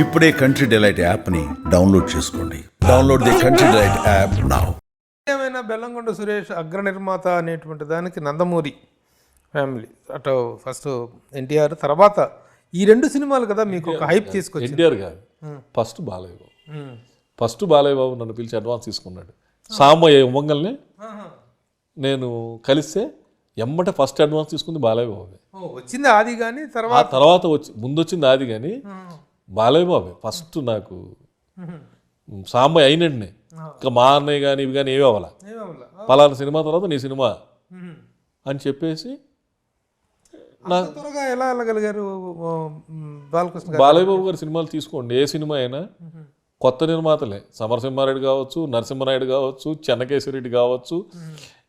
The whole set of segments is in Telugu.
ఇప్పుడే కంట్రీ డిలైట్ యాప్ని డౌన్లోడ్ చేసుకోండి. Download the country delight app now. ఏమైనా బెల్లంకొండ సురేష్ అగ్ర నిర్మాత అనేటువంటి దానికి నందమూరి ఫ్యామిలీ అటు ఫస్ట్ ఎన్టీఆర్ తర్వాత ఈ రెండు సినిమాలు కదా మీకు ఒక హైప్ తీసుకొచ్చి. ఎన్టీఆర్ గారు ఫస్ట్ బాలయ్య బాబు, ఫస్ట్ బాలయ్య బాబు నన్ను పిలిచి అడ్వాన్స్ తీసుకున్నాడు. సామయ్య ఉమ్మంగల్ని నేను కలిస్తే ఎమ్మటే ఫస్ట్ అడ్వాన్స్ తీసుకుంది బాలయ్య బాబు. వచ్చింది ఆది కానీ తర్వాత ముందు వచ్చింది ఆది కానీ బాలయ్య బాబే ఫస్ట్. నాకు సాంబయ్య అయినట్నే ఇంకా మా అన్నయ్య కానీ ఇవి కానీ ఏవి అవ్వాల, పలానా సినిమా తర్వాత నీ సినిమా అని చెప్పేసి త్వరగా ఎలా వెళ్ళగలిగారు? బాలయ్య బాబు గారి సినిమాలు తీసుకోండి, ఏ సినిమా అయినా కొత్త నిర్మాతలే. సమరసింహారెడ్డి కావచ్చు, నరసింహనాయుడు కావచ్చు, చెన్నకేశ్వరరెడ్డి కావచ్చు,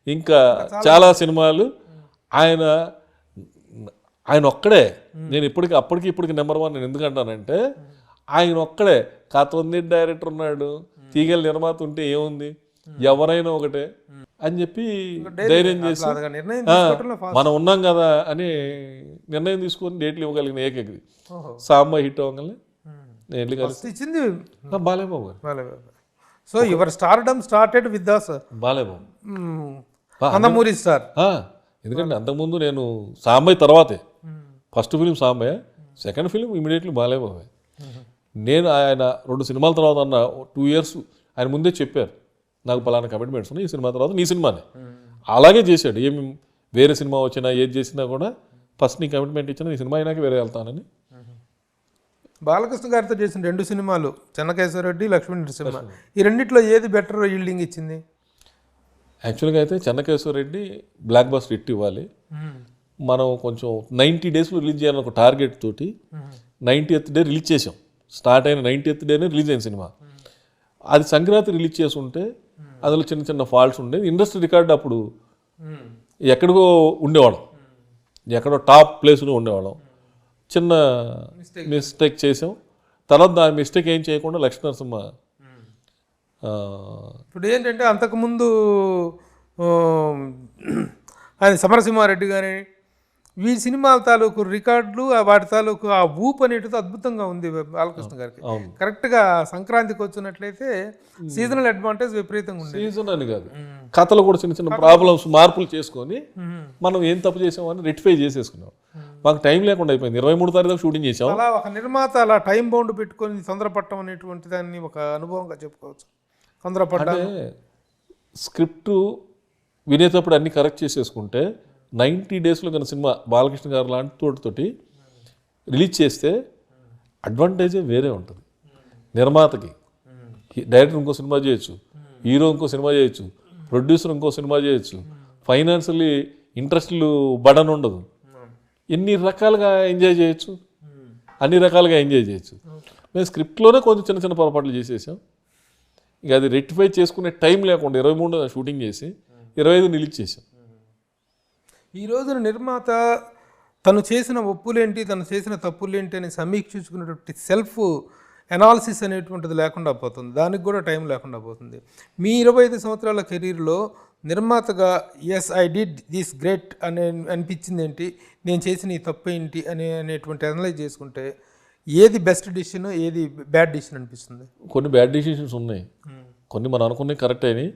ఇంకా చాలా సినిమాలు ఆయన ఒక్కడే. నేను అప్పటికి నెంబర్ 1 నేను ఎందుకంటానంటే ఆయన ఒక్కడే. కాతొంది డైరెక్టర్ ఉన్నాడు, తీగల నిర్మాత ఉంటే ఏముంది, ఎవరైనా ఒకటే అని చెప్పి ధైర్యం చేసి మనం ఉన్నాం కదా అని నిర్ణయం తీసుకొని డేట్లు ఇవ్వగలిగిన ఏకైకది సాంబ హిట్ అవ్వగలని నేను వెళ్ళి కలిసి ఇచ్చింది బాలయ్య బాబు గారు. So your stardom started with this Balayya Babu Nandamuri star. ఎందుకంటే అంతకుముందు నేను సాంబయ్య తర్వాతే, first film Sambayya, second film immediately Balayya Babu. నేను ఆయన 2 సినిమాల తర్వాత అన్న 2 years ఆయన ముందే చెప్పారు నాకు పలానా కమిట్మెంట్స్ ఉన్నాయి, ఈ సినిమా తర్వాత నీ సినిమానే. అలాగే చేశాడు. ఏమి వేరే సినిమా వచ్చినా ఏది చేసినా కూడా ఫస్ట్ నీ కమిట్మెంట్ ఇచ్చినా ఈ సినిమా అయినాక వేరే వెళ్తానని. బాలకృష్ణ గారితో చేసిన 2 సినిమాలు చెన్నకేశ్వరరెడ్డి, లక్ష్మీ నరసింహ, ఈ రెండిట్లో ఏది బెటర్ ఈల్డింగ్ ఇచ్చింది? యాక్చువల్గా అయితే చెన్నకేశ్వరరెడ్డి బ్లాక్ బస్టర్ హిట్ ఇవ్వాలి. మనం కొంచెం 90 daysలో రిలీజ్ చేయాలని ఒక టార్గెట్ తోటి 90th day రిలీజ్ చేసాం. స్టార్ట్ అయిన 90th dayనే రిలీజ్ అయిన సినిమా. అది సంక్రాంతి రిలీజ్ చేసి ఉంటే అందులో చిన్న చిన్న ఫాల్ట్స్ ఉండేది. ఇండస్ట్రీ రికార్డు అప్పుడు ఎక్కడికో ఉండేవాళ్ళం, ఎక్కడో టాప్ ప్లేస్లో ఉండేవాళ్ళం. చిన్న మిస్టేక్ చేసాం. తర్వాత దాని మిస్టేక్ ఏం చేయకుండా లక్ష్మీ నరసింహ. ఇప్పుడు ఏంటంటే అంతకుముందు ఆయన సమరసింహారెడ్డి కానీ వీరి సినిమాల తాలూకు రికార్డులు వాటి తాలూకు ఆ ఊపు అనేటిది అద్భుతంగా ఉంది బాలకృష్ణ గారికి. కరెక్ట్గా సంక్రాంతికి వచ్చినట్లయితే సీజనల్ అడ్వాంటేజ్ విపరీతంగా ఉంది. సీజన్ అని కాదు, కథలు కూడా చిన్న చిన్న ప్రాబ్లమ్స్ మార్పులు చేసుకొని మనం ఏం తప్పు చేసామని రెక్టిఫై చేసేసుకున్నాం. మాకు టైం లేకుండా అయిపోయింది. 23 తారీఖు షూటింగ్ చేసాం. అలా ఒక నిర్మాత అలా టైం బౌండ్ పెట్టుకొని తొందరపడటం అనేటువంటి దాన్ని ఒక అనుభవంగా చెప్పుకోవచ్చు. తొందరపడ్డా స్క్రిప్ట్ వినేటప్పుడు అన్ని కరెక్ట్ చేసేసుకుంటే 90 daysలో కన్నా సినిమా బాలకృష్ణ గారు లాంటి తోటి రిలీజ్ చేస్తే అడ్వాంటేజే వేరే ఉంటుంది. నిర్మాతకి డైరెక్టర్ ఇంకో సినిమా చేయొచ్చు, హీరో ఇంకో సినిమా చేయొచ్చు, ప్రొడ్యూసర్ ఇంకో సినిమా చేయొచ్చు, ఫైనాన్షియల్లీ ఇంట్రెస్ట్లు బడన్ ఉండదు. ఎన్ని రకాలుగా ఎంజాయ్ చేయొచ్చు, అన్ని రకాలుగా ఎంజాయ్ చేయొచ్చు. మేము స్క్రిప్ట్లోనే కొంచెం చిన్న చిన్న పొరపాట్లు చేసేసాం. ఇక అది రెక్టిఫై చేసుకునే టైం లేకుండా 23 షూటింగ్ చేసి 25 రిలీజ్ చేసాం. ఈ రోజున నిర్మాత తను చేసిన ఒప్పులేంటి, తను చేసిన తప్పులేంటి అని సమీక్షించుకునేటువంటి సెల్ఫ్ అనాలిసిస్ అనేటువంటిది లేకుండా పోతుంది. దానికి కూడా టైం లేకుండా పోతుంది. మీ 25 సంవత్సరాల కెరీర్లో నిర్మాతగా as I did this great అని అనిపించింది ఏంటి, నేను చేసిన ఈ తప్పు ఏంటి అనేటువంటి అనలైజ్ చేసుకుంటే ఏది బెస్ట్ డిసిషన్, ఏది బ్యాడ్ డిసిషన్ అనిపిస్తుంది? కొన్ని బ్యాడ్ డిసిషన్స్ ఉన్నాయి, కొన్ని మనం అనుకున్నవి కరెక్ట్ అయినాయి,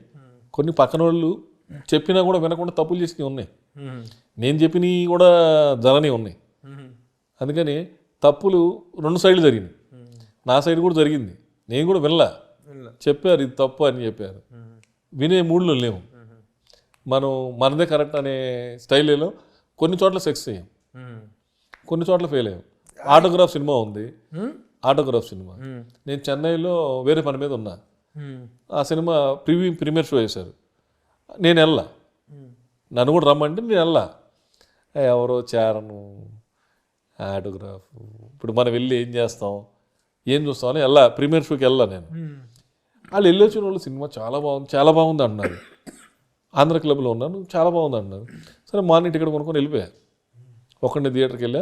కొన్ని పక్కన వాళ్ళు చెప్పినా కూడా వినకుండా తప్పులు చేసినవి ఉన్నాయి, నేను చెప్పినవి కూడా జరని ఉన్నాయి. అందుకని తప్పులు 2 సైడ్లు జరిగినాయి. నా సైడ్ కూడా జరిగింది, నేను కూడా వినలా. చెప్పారు ఇది తప్పు అని చెప్పారు, వినే మూడ్లో లేవు. మనం మనదే కరెక్ట్ అనే స్టైల్లో కొన్ని చోట్ల సక్సెస్ అయ్యాం, కొన్ని చోట్ల ఫెయిల్ అయ్యాం. ఆటోగ్రాఫ్ సినిమా ఉంది, ఆటోగ్రాఫ్ సినిమా నేను చెన్నైలో వేరే పని మీద ఉన్నా. ఆ సినిమా ప్రీమియర్ షో చేశారు, నేను వెళ్ళా. నన్ను కూడా రమ్మంటే నేను వెళ్ళా. ఎవరో చేరను ఆటోగ్రాఫ్, ఇప్పుడు మనం వెళ్ళి ఏం చేస్తాం, ఏం చూస్తాం అని వెళ్ళా. ప్రీమియర్ షోకి వెళ్ళా నేను. వాళ్ళు వెళ్ళి వచ్చిన వాళ్ళు సినిమా చాలా బాగుంది అంటున్నారు. ఆంధ్ర క్లబ్లో ఉన్నాను, చాలా బాగుంది అంటున్నారు. సరే మార్నింగ్ టికెట్ కొనుక్కొని వెళ్ళిపోయా. ఒకటి థియేటర్కి వెళ్ళా.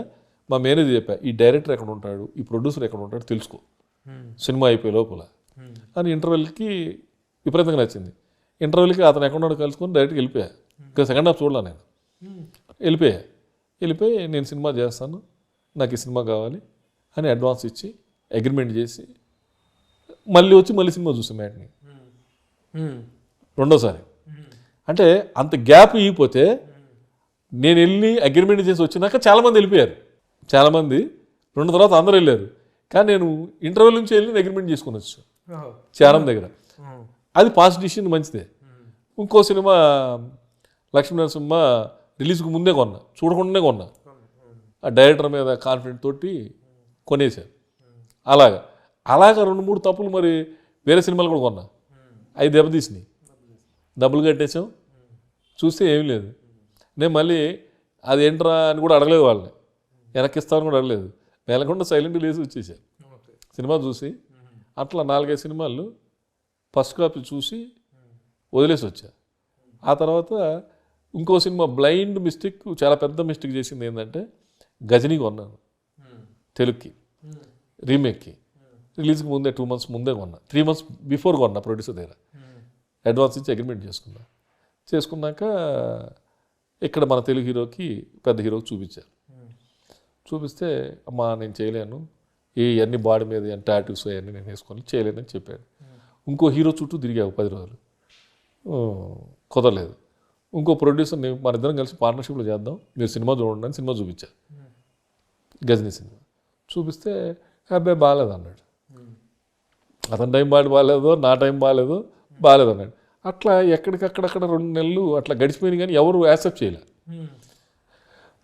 మా మేనేజర్ చెప్పా, ఈ డైరెక్టర్ ఎక్కడ ఉంటాడు, ఈ ప్రొడ్యూసర్ ఎక్కడ ఉంటాడు తెలుసుకో, సినిమా అయిపోయే లోపల అని. ఇంటర్వెల్కి విపరీతంగా నచ్చింది. ఇంటర్వ్యూలకి అతను ఎక్కడ ఉన్నాడో కలుసుకొని డైరెక్ట్గా వెళ్ళిపోయా. ఇంకా సెకండ్ హాఫ్ చూడలే నేను. వెళ్ళిపోయి నేను సినిమా చేస్తాను, నాకు ఈ సినిమా కావాలి అని అడ్వాన్స్ ఇచ్చి అగ్రిమెంట్ చేసి మళ్ళీ సినిమా చూసాం మ్యాట్ని రెండోసారి. అంటే అంత గ్యాప్ ఇవ్వకపోతే నేను వెళ్ళి అగ్రిమెంట్ చేసి వచ్చినాక చాలామంది వెళ్ళిపోయారు, చాలామంది రెండు తర్వాత అందరూ వెళ్ళారు. కానీ నేను ఇంటర్వ్యూ నుంచి వెళ్ళి అగ్రిమెంట్ చేసుకుని వచ్చాను చారం దగ్గర. అది పాస్ట్ డిసిషన్ మంచిదే. ఇంకో సినిమా లక్ష్మీనరసింహ రిలీజ్కి ముందే కొన్నా, చూడకుండానే కొన్నా. ఆ డైరెక్టర్ మీద కాన్ఫిడెంట్ తోటి కొనేసాను. అలాగా 2-3 తప్పులు మరి వేరే సినిమాలు కూడా కొన్నా, అవి దెబ్బతీసినాయి. డబ్బులు కట్టేసాం, చూస్తే ఏమీ లేదు. నేను మళ్ళీ అది ఏంట్రా అని కూడా అడగలేదు, వాళ్ళని వెనక్కిస్తామని కూడా అడగలేదు. వెళ్ళకుండా సైలెంట్గా లేసి వచ్చేసాను సినిమా చూసి. అట్లా 4-5 సినిమాలు ఫస్ట్ కాపీ చూసి వదిలేసి వచ్చా. ఆ తర్వాత ఇంకో సినిమా బ్లైండ్ మిస్టేక్, చాలా పెద్ద మిస్టేక్ చేసింది ఏంటంటే గజనీ కొన్నాను తెలుగుకి, రీమేక్కి. రిలీజ్కి ముందే 2 months ముందే కొన్నా, 3 months బిఫోర్ కొన్నా ప్రొడ్యూసర్ దగ్గర. అడ్వాన్స్ ఇచ్చి అగ్రిమెంట్ చేసుకున్నాక ఇక్కడ మన తెలుగు హీరోకి పెద్ద హీరోకి చూపించారు. చూపిస్తే అమ్మా నేను చేయలేను, ఇవన్నీ బాడీ మీద టాటూస్ అవన్నీ నేను వేసుకొని చేయలేనని చెప్పాడు. ఇంకో హీరో చుట్టూ తిరిగావు 10 రోజులు, కుదరలేదు. ఇంకో ప్రొడ్యూసర్ని మన ఇద్దరం కలిసి పార్ట్నర్షిప్లో చేద్దాం, మీరు సినిమా చూడండి అని సినిమా చూపించారు. గజనీ సినిమా చూపిస్తే అబ్బాయి బాగాలేదు అన్నాడు. అతని టైం బాగాలేదో నా టైం బాగాలేదు అన్నాడు. అట్లా ఎక్కడికక్కడక్కడ 2 నెలలు అట్లా గడిచిపోయింది, కానీ ఎవరు యాక్సెప్ట్ చేయలే.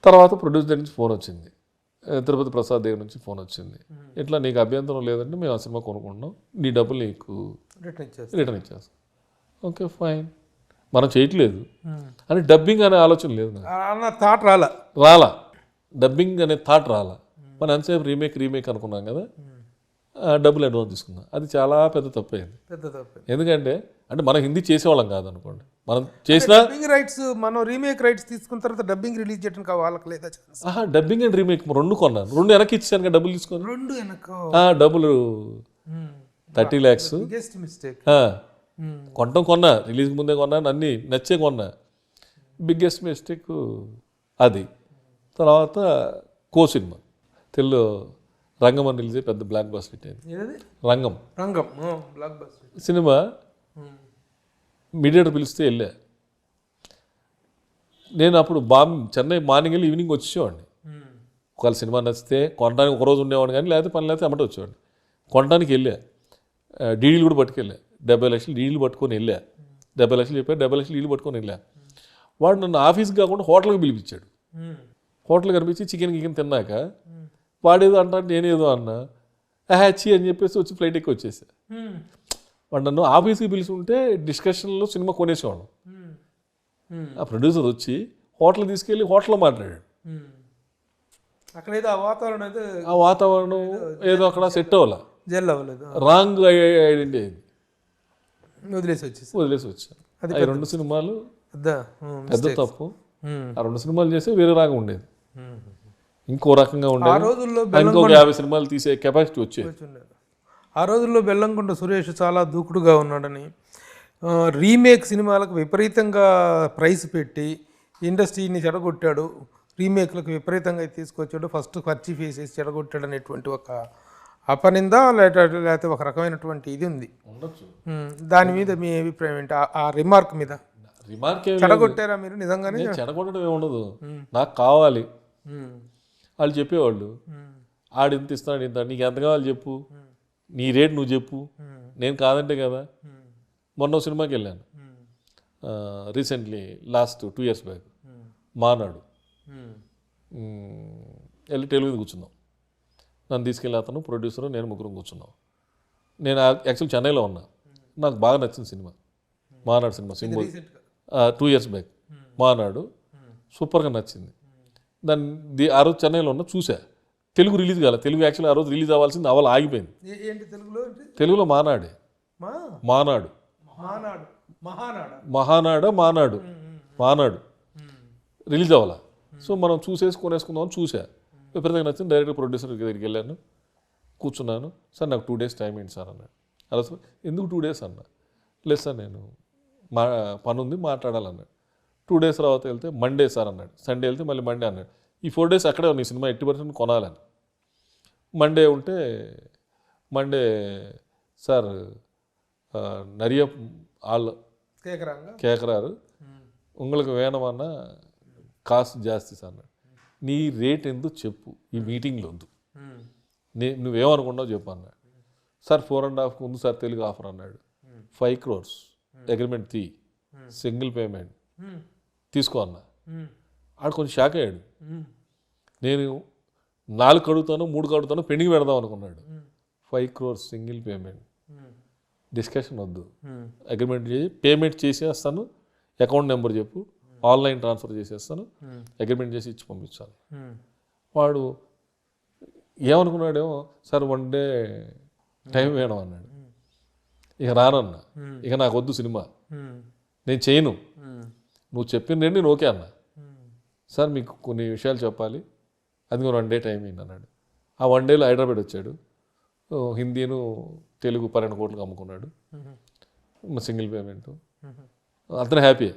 తర్వాత ప్రొడ్యూసర్ దగ్గర నుంచి ఫోన్ వచ్చింది, తిరుపతి ప్రసాద్ దగ్గర నుంచి ఫోన్ వచ్చింది. ఇట్లా నీకు అభ్యంతరం లేదంటే మేము ఆ సినిమా కొనుక్కుంటున్నాం, నీ డబ్బులు నీకు రిటర్న్ ఇచ్చేస్తాం. ఓకే ఫైన్, మనం చేయట్లేదు అని డబ్బింగ్ అనే ఆలోచన లేదు, థాట్ రాలా డబ్బింగ్ అనే థాట్ రాలా. మనం ఎంతసేపు రీమేక్ అనుకున్నాం కదా, డబ్బులు అడ్వాన్స్ తీసుకున్నాం. అది చాలా పెద్ద తప్పు అయింది. ఎందుకంటే మనం హిందీ చేసేవాళ్ళం కాదనుకోండి, మనం చేసిన రైట్స్, మనం రీమేక్ రైట్స్ తీసుకున్న తర్వాత డబ్బింగ్ రిలీజ్ చేయడం వాళ్ళకి లేదా? డబ్బింగ్ అండ్ రీమేక్ 2 కొన్నాను, 2 వెనక్కి ఇచ్చాను కదా, డబ్బులు తీసుకొని 2 వెనక డబ్బులు 30 lakhs కొన్నా, రిలీజ్కి ముందే కొన్నాను, అన్నీ నచ్చే కొన్నా. బిగ్గెస్ట్ మిస్టేక్ అది. తర్వాత కో సినిమా తెలుగు రంగం అని రిలీజ్ పెద్ద బ్లాక్ బస్టర్ హిట్ అయింది. రంగం బ్లాక్ బస్టర్ సినిమా మీడియేటర్ పిలిస్తే వెళ్ళా నేను. అప్పుడు చెన్నై మార్నింగ్ వెళ్ళి ఈవినింగ్ వచ్చేవాడిని. ఒకవేళ సినిమా నచ్చితే కొనడానికి ఒకరోజు ఉండేవాడిని, కానీ లేకపోతే పని లేకపోతే అమ్మట వచ్చేవాడిని. కొనడానికి వెళ్ళా, డీడీలు కూడా పట్టుకెళ్ళా, 70 లక్షలు డీడీలు పట్టుకొని వెళ్ళా. 70 లక్షలు చెప్పారు, 70 లక్షలు డీడీలు పట్టుకొని వెళ్ళా. వాడు నన్ను ఆఫీస్కి కాకుండా హోటల్కి పిలిపించాడు. హోటల్ కనిపించి చికెన్ తిన్నాక వాడేదో అంటా, నేనేదో అన్నా, హ్యాచీ అని చెప్పేసి వచ్చి ఫ్లైట్ ఎక్కి వచ్చేసా. వాడు నన్ను ఆఫీస్కి పిలిచి ఉంటే డిస్కషన్లో సినిమా కొనేసేవాడు. ఆ ప్రొడ్యూసర్ వచ్చి హోటల్ తీసుకెళ్ళి హోటల్లో మాట్లాడాడు. అక్కడైతే ఆ వాతావరణం ఏదో అక్కడ సెట్ అవ్వాల, రాంగ్ ఐడెంటిటీ అయింది, వదిలేసి వచ్చా. అది 2 సినిమాలు పెద్ద తప్పు. ఆ 2 సినిమాలు చేస్తే వేరే రాగా ఉండేది, ఇంకో రకంగా ఉండేది. ఇంకొక 50 సినిమాలు తీసే కెపాసిటీ వచ్చేది. ఆ రోజుల్లో బెల్లంకొండ సురేష్ చాలా దూకుడుగా ఉన్నాడని, రీమేక్ సినిమాలకు విపరీతంగా ప్రైస్ పెట్టి ఇండస్ట్రీని చెడగొట్టాడు, రీమేక్లకు విపరీతంగా తీసుకొచ్చాడు, ఫస్ట్ ఖర్చు వేసేసి చెడగొట్టాడు అనేటువంటి ఒక అపనింద లేకపోతే ఒక రకమైనటువంటి ఇది ఉంది. దాని మీద మీ అభిప్రాయం ఏంటి? ఆ రిమార్క్ మీద చెడగొట్టారా మీరు నిజంగానే? చెడగొట్టడం ఏముండదు, నాకు కావాలి వాళ్ళు చెప్పేవాళ్ళు, ఆడింత ఇస్తాడు ఇంత, నీకు ఎంత కావాలి చెప్పు, నీ రేట్ నువ్వు చెప్పు, నేను కాదంటే కదా. మొన్న సినిమాకి వెళ్ళాను రీసెంట్లీ, లాస్ట్ 2 years బ్యాక్, మానాడు. వెళ్ళి తెలుగు మీద కూర్చున్నాం, నన్ను తీసుకెళ్ళి అతను ప్రొడ్యూసరు నేను ముగ్గురం కూర్చున్నాం. నేను యాక్చువల్ చెన్నైలో ఉన్నా, నాకు బాగా నచ్చిన సినిమా మానాడు సినిమా, సింబల్ 2 years బ్యాక్ మానాడు, సూపర్గా నచ్చింది. దాన్ని ఆ రోజు చెన్నైలో ఉన్నా చూసా, తెలుగు రిలీజ్ కాలే, తెలుగు యాక్చువల్ ఆ రోజు రిలీజ్ అవ్వాల్సింది ఆగిపోయింది. తెలుగులో మానాడు రిలీజ్ అవ్వాలా. సో మనం కొనేసుకుందామని చూసా, విపరీతంగా నచ్చింది. డైరెక్ట్ ప్రొడ్యూసర్ దగ్గరికి వెళ్ళాను, కూర్చున్నాను. సార్ నాకు 2 days టైం ఏంటి సార్ అన్నాడు. అలా సార్ ఎందుకు 2 days అన్నా? లేదు సార్ నేను పని ఉంది మాట్లాడాలన్నాడు. 2 days తర్వాత వెళ్తే మండే సార్ అన్నాడు. సండే వెళ్తే మళ్ళీ మండే అన్నాడు. ఈ 4 days అక్కడే నీ సినిమా 80% కొనాలని. మండే ఉంటే మండే సార్ நிறைய ஆள் కేకరాంగా கேட்குறாரு உங்களுக்கு வேணுమన్నా కాస్ట్ జాస్తి సార్ అన్నాడు. నీ రేట్ ఎందుకు చెప్పు, ఈ మీటింగ్లో వద్దు, నువ్వేమనుకున్నావు చెప్పు అన్నాడు. సార్ 4.5 ఉంది సార్ తెలుగు ఆఫర్ అన్నాడు. 5 crores అగ్రిమెంట్ తీ, సింగిల్ పేమెంట్ తీసుకో అన్నా. ఆడు కొంచెం షాక్ అయ్యాడు. నేను 4 కడుగుతాను 3 కడుగుతాను పెండింగ్ పెడదాం అనుకున్నాడు. 5 crores సింగిల్ పేమెంట్, డిస్కషన్ వద్దు, అగ్రిమెంట్ చేసి పేమెంట్ చేసేస్తాను, అకౌంట్ నెంబర్ చెప్పు, ఆన్లైన్ ట్రాన్స్ఫర్ చేసేస్తాను, అగ్రిమెంట్ చేసి ఇచ్చి పంపించాను. వాడు ఏమనుకున్నాడేమో, సార్ 1 day టైం వేయడం అన్నాడు. ఇక రానన్నా, ఇక నాకు వద్దు సినిమా, నేను చేయను, నువ్వు చెప్పిన రండి నేను ఓకే అన్నా. సార్ మీకు కొన్ని విషయాలు చెప్పాలి, అది 1 day టైం అయింది అన్నాడు. ఆ 1 dayలో హైదరాబాద్ వచ్చాడు. హిందీను తెలుగు 12 కోట్లకు అమ్ముకున్నాడు. Single payment. అతను హ్యాపీ,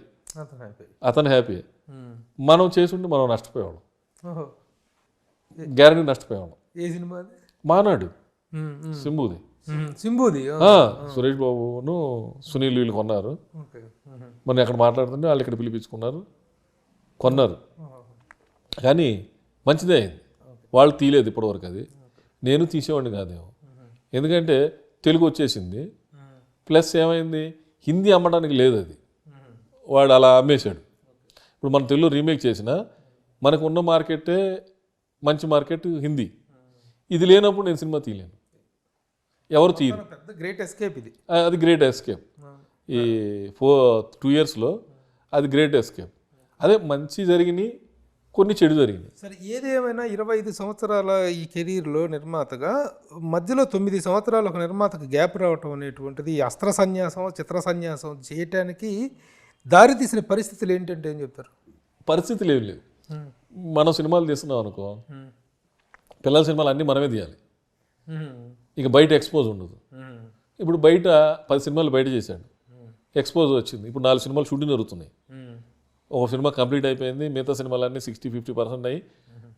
అతను హ్యాపీ. మనం చేసుంటే మనం నష్టపోయేవాళ్ళం, గ్యారంటీ నష్టపోయేవాళ్ళం. ఏ సినిమా? మానాడు సింబుది. సింబుది సురేష్ బాబును సునీల్ వీళ్ళు కొన్నారు. మనం అక్కడ మాట్లాడుతుంటే వాళ్ళు ఇక్కడ పిలిపించుకున్నారు, కొన్నారు. కానీ మంచిదే అయింది. వాళ్ళు తీయలేదు ఇప్పటివరకు, అది నేను తీసేవాడిని కాదేమో. ఎందుకంటే తెలుగు వచ్చేసింది, ప్లస్ ఏమైంది హిందీ అమ్మడానికి లేదు, అది వాడు అలా అమ్మేశాడు. ఇప్పుడు మన తెలుగు రీమేక్ చేసినా మనకు ఉన్న మార్కెటే మంచి మార్కెట్ హిందీ. ఇది లేనప్పుడు నేను సినిమా తీయలేను, ఎవరు తీయరు. గ్రేట్ ఎస్కేప్ ఇది. అది గ్రేట్ ఎస్కేప్. ఈ 2 yearsలో అది గ్రేట్ ఎస్కేప్. అదే మంచి జరిగినాయి, కొన్ని చెడు జరిగినాయి. సరే, ఏదేమైనా 25 సంవత్సరాల ఈ కెరీర్లో నిర్మాతగా మధ్యలో 9 సంవత్సరాలు ఒక నిర్మాతకు గ్యాప్ రావటం అనేటువంటిది అస్త్ర సన్యాసం, చిత్ర సన్యాసం చేయటానికి దారి తీసిన పరిస్థితులు ఏంటంటే ఏం చెప్తారు? పరిస్థితులు ఏం లేవు. మనం సినిమాలు తీస్తున్నాం అనుకో, పిల్లల సినిమాలు అన్నీ మనమే తీయాలి, ఇక బయట ఎక్స్పోజ్ ఉండదు. ఇప్పుడు బయట 10 సినిమాలు బయట చేశాడు, ఎక్స్పోజ్ వచ్చింది. ఇప్పుడు 4 సినిమాలు షూటింగ్ జరుగుతున్నాయి. ఒక సినిమా కంప్లీట్ అయిపోయింది, మిగతా సినిమాలన్నీ 60-50% అయ్యి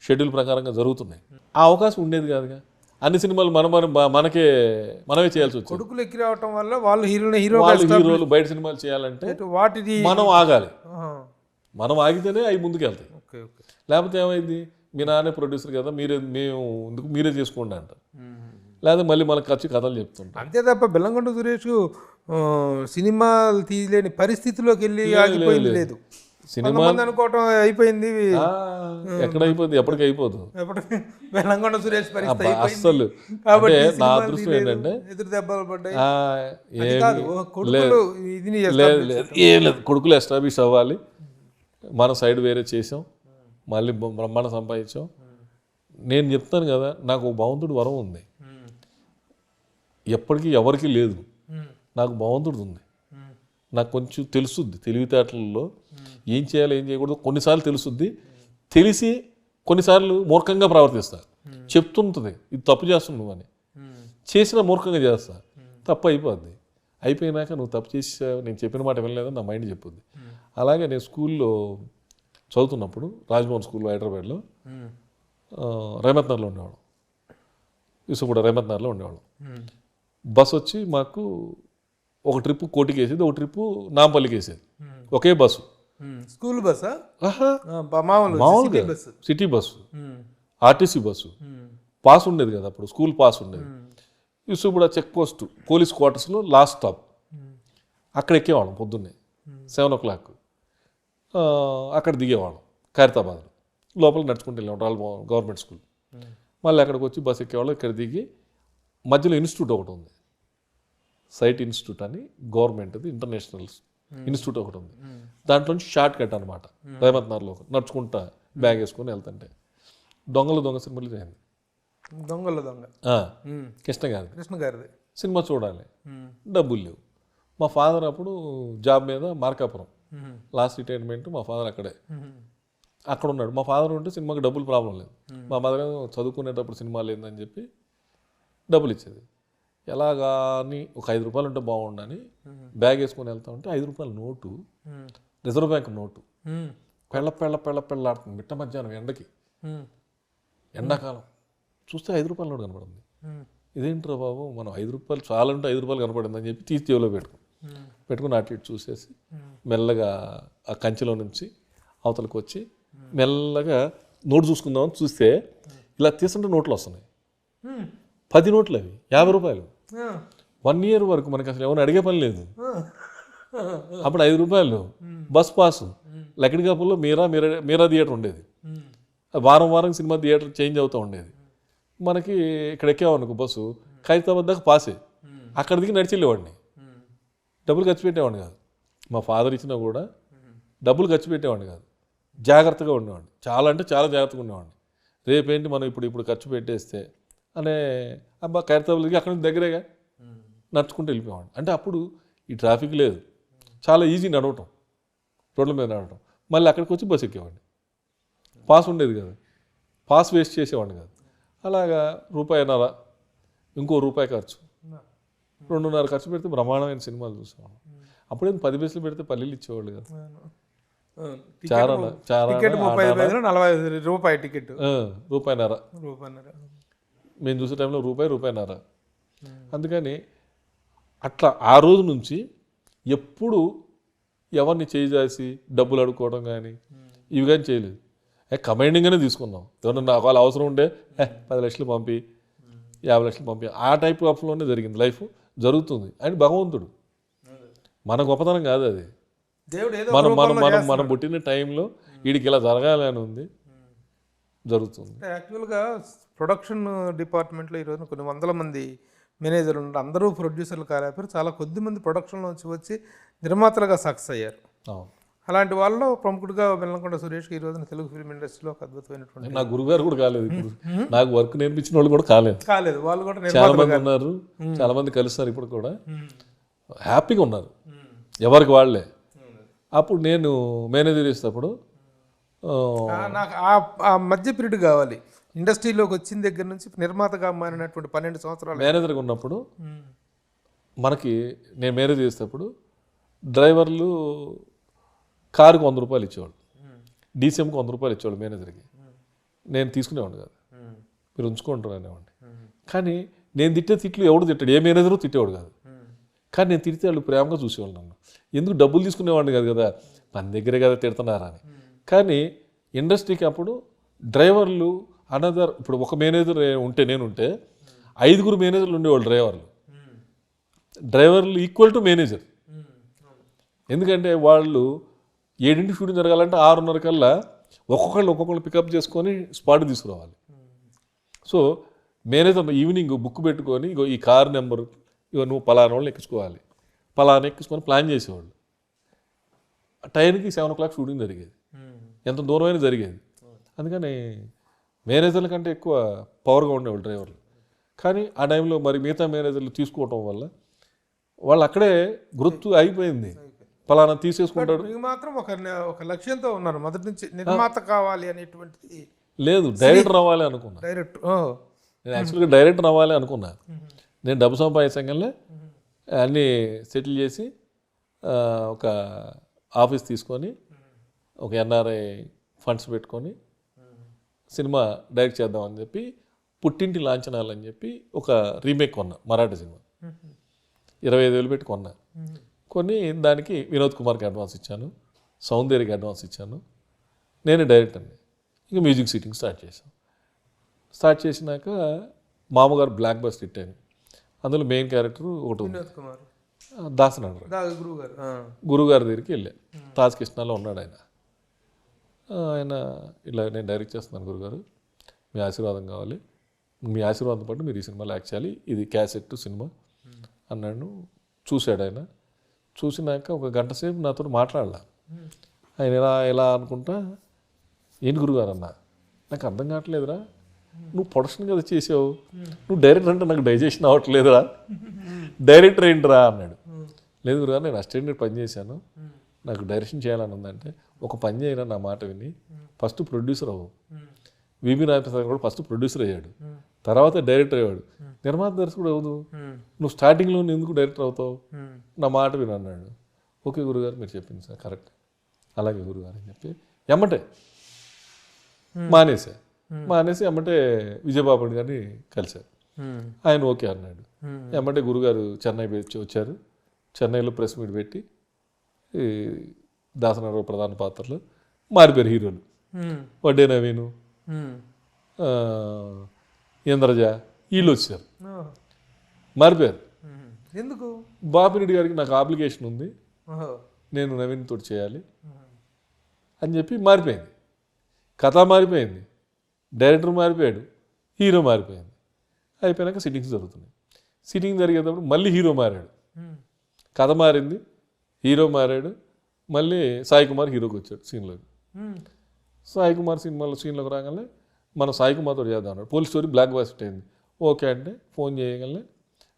షెడ్యూల్ ప్రకారంగా జరుగుతున్నాయి. ఆ అవకాశం ఉండేది కాదుగా. అన్ని సినిమాలు మనమే చేయాల్సి వచ్చింది. కొడుకులు ఎక్కి రావటం వల్ల వాళ్ళు హీరోలు బయట సినిమాలు చేయాలంటే వాటిని మనం ఆగాలి. మనం ఆగితేనే అవి ముందుకు వెళ్తాయి. లేకపోతే ఏమైంది, మీ నాన్నే ప్రొడ్యూసర్ కదా, మీరే చేసుకోండి అంటారు. లేదా మళ్ళీ మనకు ఖర్చు కథలు చెప్తుంటాం. అంతే తప్ప బెల్లంకొండ సురేష్ సినిమాలు తీయలేని పరిస్థితిలోకి వెళ్ళి ఆగిపోయింది లేదు. సినిమా అనుకోవటం అయిపోయింది, ఎక్కడ అయిపోద్ది, ఎప్పటికీ అయిపోదు. బెల్లంకొండ సురేష్ పరిస్థితి అస్సలు. నా అదృష్టం ఏంటంటే ఎదురు దెబ్బలు పడ్డాయి. లేదు, కొడుకులు ఎస్టాబ్లిష్ అవ్వాలి, మన సైడ్ వేరే చేసాం, మళ్ళీ బ్రహ్మాండ సంపాదించాం. నేను చెప్తాను కదా, నాకు భగవంతుడు వరం ఉంది, ఎప్పటికీ ఎవరికి లేదు, నాకు భగవంతుడు ఉంది. నాకు కొంచెం తెలుసుద్ది, తెలివితేటలలో ఏం చేయాలి ఏం చేయకూడదు కొన్నిసార్లు తెలుసుద్ది. తెలిసి కొన్నిసార్లు మూర్ఖంగా ప్రవర్తిస్తా, చెప్తుంటుంది ఇది తప్పు చేస్తున్నావు అని, చేసిన మూర్ఖంగా చేస్తా, తప్పు అయిపోద్ది. అయిపోయినాక నువ్వు తప్పు చేసావు, నేను చెప్పిన మాట వినలేదని నా మైండ్ చెప్పుద్ది. అలాగే నేను స్కూల్లో చదువుతున్నప్పుడు రాజ్భవన్ స్కూల్లో హైదరాబాద్లో రహమత్ నగర్లో ఉండేవాళ్ళం, యూసుఫ్గూడ రహమత్ నగర్లో ఉండేవాళ్ళం. బస్ వచ్చి మాకు ఒక ట్రిప్పు కోటికి వేసేది, ఒక ట్రిప్పు నాంపల్లికి వేసేది, ఒకే బస్సు. స్కూల్ బస్సా? మామూలుగా city bus, RTC bus. Pass ఉండేది కదా అప్పుడు, స్కూల్ పాస్ ఉండేది. యూసుఫ్గూడ చెక్ పోస్ట్ పోలీస్ క్వార్టర్స్లో లాస్ట్ స్టాప్, అక్కడ ఎక్కేవాళ్ళం పొద్దున్నే 7 o'clock. అక్కడ దిగేవాళ్ళం ఖైరతాబాద్లో, లోపల నడుచుకుంటూ వెళ్ళేవాళ్ళం రాజ్భవన్ గవర్నమెంట్ స్కూల్. మళ్ళీ అక్కడికి వచ్చి బస్ ఎక్కేవాళ్ళం, ఇక్కడ దిగి మధ్యలో ఇన్స్టిట్యూట్ ఒకటి ఉంది, సైట్ ఇన్స్టిట్యూట్ అని గవర్నమెంట్ది ఇంటర్నేషనల్ ఇన్స్టిట్యూట్ ఒకటి ఉంది. దాంట్లోంచి షార్ట్ కట్ అనమాట, రహమత్ నగర్లో నడుచుకుంటా బ్యాగ్ వేసుకొని వెళ్తుంటే దొంగ సినిమాలు చేయండి. కృష్ణ గారిది సినిమా చూడాలి, డబ్బులు లేవు. మా ఫాదర్ అప్పుడు జాబ్ మీద మార్కాపురం, లాస్ట్ రిటైర్మెంట్ మా ఫాదర్ అక్కడ ఉన్నాడు. మా ఫాదర్ ఉంటే సినిమాకి డబ్బులు ప్రాబ్లం లేదు, మా మదర్ చదువుకునేటప్పుడు సినిమా లేదని చెప్పి డబ్బులు ఇచ్చేది. ఎలాగాని ఒక 5 రూపాయలు ఉంటే బాగుండని బ్యాగ్ వేసుకొని వెళ్తా ఉంటే 5 రూపాయల నోటు, రిజర్వ్ బ్యాంక్ నోటు, పెళ్ళాడుతుంది మిట్ట మధ్యాహ్నం ఎండకి, ఎండాకాలం చూస్తే 5 రూపాయల నోటు కనపడింది. ఇదేంట్రా బాబు మనం 5 రూపాయలు చాలంటే 5 రూపాయలు కనపడిందని చెప్పి తీసి జేబులో పెట్టుకుని అటు ఇటు చూసేసి మెల్లగా ఆ కంచెలో నుంచి అవతలకు వచ్చి మెల్లగా నోటు చూసుకుందామని చూస్తే ఇలా తీసుకుంటే నోట్లు వస్తున్నాయి. 10 నోట్లు అవి 50 రూపాయలు. 1 year వరకు మనకి అసలు ఎవరిని అడిగే పని లేదు. అప్పుడు 5 రూపాయలు బస్ పాసు లక్కడికాపుల్లో మీరా థియేటర్ ఉండేది. వారం వారం సినిమా థియేటర్ చేంజ్ అవుతూ ఉండేది. మనకి ఇక్కడ ఎక్కేవాడిని బస్సు ఖైరతాబాద్ దాకా పాసే, అక్కడ దిగి నడిచి వెళ్ళేవాడిని. డబ్బులు ఖర్చు పెట్టేవాడిని కాదు. మా ఫాదర్ ఇచ్చినా కూడా డబ్బులు ఖర్చు పెట్టేవాడిని కాదు. జాగ్రత్తగా ఉండేవాడిని, చాలా అంటే చాలా జాగ్రత్తగా ఉండేవాడిని. రేపేంటి మనం ఇప్పుడు ఖర్చు పెట్టేస్తే అనే అబ్బా ఖైరతాబాద్ దిగి అక్కడ నుంచి దగ్గరేగా నడుచుకుంటూ వెళ్ళిపోయేవాడిని. అంటే అప్పుడు ఈ ట్రాఫిక్ లేదు, చాలా ఈజీ నడవటం, రోడ్ల మీద నడవటం. మళ్ళీ అక్కడికి వచ్చి బస్సు ఎక్కేవాడిని. పాస్ ఉండేది కదా, పాస్ వేస్ట్ చేసేవాడిని కాదు. అలాగా ₹1.5 ఇంకో రూపాయి ఖర్చు, 2.5 ఖర్చు పెడితే బ్రహ్మాండమైన సినిమాలు చూసేవాళ్ళం. అప్పుడే 10 పైసలు పెడితే పల్లీలు ఇచ్చేవాళ్ళు కదా. టికెట్ 40 రూపాయి టికెట్, ₹1.5. మేము చూసే టైంలో ₹1.5. అందుకని అట్లా ఆ రోజు నుంచి ఎప్పుడు ఎవరిని చేసి డబ్బులు అడుక్కోవడం కానీ ఇవి కానీ చేయలేదు. కమాండింగ్గానే తీసుకున్నాం. ఎవరన్నా నాకు వాళ్ళు అవసరం ఉంటే 10 లక్షలు పంపి 50 లక్షలు పంపి ఆ టైప్ ఆఫ్లోనే జరిగింది. లైఫ్ జరుగుతుంది అని భగవంతుడు, మన గొప్పతనం కాదు అది. మనం మనం మనం మనం పుట్టిన టైంలో వీడికి ఇలా జరగాలని ఉంది, జరుగుతుంది. యాక్చువల్గా ప్రొడక్షన్ డిపార్ట్మెంట్లో ఈరోజు కొన్ని వందల మంది మేనేజర్లు ఉన్నారు. అందరూ ప్రొడ్యూసర్లు కాలేపారు, చాలా కొద్ది మంది ప్రొడక్షన్లో వచ్చి నిర్మాతలుగా సక్సెస్ అయ్యారు. అలాంటి వాళ్ళలో ప్రముఖుడిగా వెల్లకొండ సురేష్కి ఈ రోజున తెలుగు ఫిల్మ్ ఇండస్ట్రీలో ఒక అద్భుతమైనటువంటి, నా గురుగారు కూడా కాలేదు, ఇప్పుడు నాకు వర్క్ నేర్పించిన వాళ్ళు కూడా కాలేదు. వాళ్ళు కూడా చాలా మంది ఉన్నారు, చాలా మంది కలుస్తారు ఇప్పుడు కూడా, హ్యాపీగా ఉన్నారు ఎవరికి వాళ్ళే. అప్పుడు నేను మేనేజర్ చేసేటప్పుడు నాకు ఆ మధ్య పీరియడ్ కావాలి. ఇండస్ట్రీలోకి వచ్చిన దగ్గర నుంచి నిర్మాతగా మారినటువంటి 12 సంవత్సరాలు మేనేజర్గా ఉన్నప్పుడు మనకి నేను మేనేజ్ చేసేటప్పుడు డ్రైవర్లు కారుకు ₹100 ఇచ్చేవాళ్ళు, డీసీఎంకి ₹100 ఇచ్చేవాళ్ళు మేనేజర్కి. నేను తీసుకునేవాడిని కాదు, మీరు ఉంచుకుంటారు అనేవాడిని. కానీ నేను తిట్టే తిట్లు ఎవడు తిట్టాడు, ఏ మేనేజరు తిట్టేవాడు కాదు. కానీ నేను తిడితే వాళ్ళు ప్రేమగా చూసేవాళ్ళు నన్ను. ఎందుకు డబ్బులు తీసుకునేవాడిని కాదు కదా, మన దగ్గరే కదా తిడుతున్నారా అని. కానీ ఇండస్ట్రీకి అప్పుడు డ్రైవర్లు అనదర్, ఇప్పుడు ఒక మేనేజర్ ఉంటే నేనుంటే 5 మేనేజర్లు ఉండేవాళ్ళు డ్రైవర్లు ఈక్వల్ టు మేనేజర్. ఎందుకంటే వాళ్ళు 7 షూటింగ్ జరగాలంటే 6:30 కల్లా ఒక్కొక్కళ్ళు పికప్ చేసుకొని స్పాట్ తీసుకురావాలి. సో మేనేజర్ ఈవినింగ్ బుక్ పెట్టుకొని ఇగో ఈ కార్ నెంబరు ఇగో నువ్వు పలానా వాళ్ళని ఎక్కించుకోవాలి, పలానా ఎక్కించుకొని ప్లాన్ చేసేవాళ్ళు. టైంకి 7 o'clock షూటింగ్ జరిగేది, ఎంత దూరమైనా జరిగేది. అందుకని మేనేజర్ల కంటే ఎక్కువ పవర్గా ఉండేవాళ్ళు డ్రైవర్లు. కానీ ఆ టైంలో మరి మిగతా మేనేజర్లు తీసుకోవటం వల్ల వాళ్ళు అక్కడే గుర్తు అయిపోయింది, పలానా తీసేసుకుంటాడు. మాత్రం ఒక లక్ష్యంతో ఉన్నారు మొదటి నుంచి, నిర్మాత కావాలి అనేటువంటిది లేదు, డైరెక్టర్ అవ్వాలి అనుకున్నా. నేను యాక్చువల్గా డైరెక్టర్ అవ్వాలి అనుకున్నా. నేను డబ్బు సంపాదించగానే అన్నీ సెటిల్ చేసి ఒక ఆఫీస్ తీసుకొని ఒక NRI ఫండ్స్ పెట్టుకొని సినిమా డైరెక్ట్ చేద్దామని చెప్పి పుట్టింటి లాంఛనాలు అని చెప్పి ఒక రీమేక్ కొన్నా, మరాఠీ సినిమా. 25,000 పెట్టి కొన్నా. కొన్ని దానికి వినోద్ కుమార్కి అడ్వాన్స్ ఇచ్చాను, సౌందర్యకి అడ్వాన్స్ ఇచ్చాను, నేనే డైరెక్టర్ని. ఇంకా మ్యూజిక్ సిట్టింగ్ స్టార్ట్ చేసినాక మామగారు బ్లాక్ బస్టర్ హిట్ అయింది. అందులో మెయిన్ క్యారెక్టర్ ఒకటి ఉంది, దాసనాడు గురుగారి దగ్గరికి వెళ్ళా. తాజ్ కృష్ణాలో ఉన్నాడు ఆయన. ఇలా నేను డైరెక్ట్ చేస్తున్నాను గురుగారు, మీ ఆశీర్వాదం కావాలి, మీ ఆశీర్వాదం పాటు మీరు ఈ సినిమాలో యాక్ట్ చేయాలి, ఇది క్యాసెట్ సినిమా అన్నాడు. చూశాడు ఆయన. చూసినాక ఒక గంట సేపు నాతో మాట్లాడాల. ఆయన ఎలా అనుకుంటా, ఏంటి గురుగారు అన్న, నాకు అర్థం కావట్లేదురా, నువ్వు ప్రొడక్షన్ కదా చేసావు, నువ్వు డైరెక్టర్ అంటే నాకు డైజెషన్ అవ్వట్లేదురా, డైరెక్టర్ ఏంటిరా అన్నాడు. లేదు గురుగారు, నేను అసిస్టెంట్ పని చేశాను, నాకు డైరెక్షన్ చేయాలని ఉందంటే, ఒక పని చేయరా నా మాట విని, ఫస్ట్ ప్రొడ్యూసర్ అవ్వు. విబి నాగప్రసాద్ కూడా ఫస్ట్ ప్రొడ్యూసర్ అయ్యాడు, తర్వాత డైరెక్టర్ అయ్యాడు, నిర్మాత దర్శకుడు అవ్వదు, నువ్వు స్టార్టింగ్లో ఎందుకు డైరెక్టర్ అవుతావు, నా మాట విని అన్నాడు. ఓకే గురుగారు మీరు చెప్పింది సార్ కరెక్ట్, అలాగే గురుగారు అని చెప్పి ఎమ్మటే మానేసి ఎమ్మటే విజయబాబు గారిని కలిశారు. ఆయన ఓకే అన్నాడు. ఏమంటే గురుగారు చెన్నై వచ్చారు. చెన్నైలో ప్రెస్ మీట్ పెట్టి ఈ దాసనారాయణ ప్రధాన పాత్రలు మారిపోయారు హీరోలు. వడ్డే నవీను, ఇంద్రజ వీళ్ళు వచ్చారు, మారిపోయారు. ఎందుకు? బాపిరెడ్డి గారికి నాకు అప్లికేషన్ ఉంది, నేను నవీన్ తోటి చేయాలి అని చెప్పి మారిపోయింది. కథ మారిపోయింది, డైరెక్టర్ మారిపోయాడు, హీరో మారిపోయింది. అయిపోయాక సిట్టింగ్స్ జరుగుతున్నాయి. సిట్టింగ్ జరిగేటప్పుడు మళ్ళీ హీరో మారాడు, కథ మారింది, హీరో మారాడు. మళ్ళీ సాయి కుమార్ హీరోకి వచ్చాడు సీన్లోకి. సాయి కుమార్ సీన్లోకి రాగానే మనం సాయి కుమార్తో చేద్దాం అన్నాడు. పోలీస్ స్టోరీ బ్లాక్ బస్టర్ అయింది. ఓకే అంటే ఫోన్ చేయగానే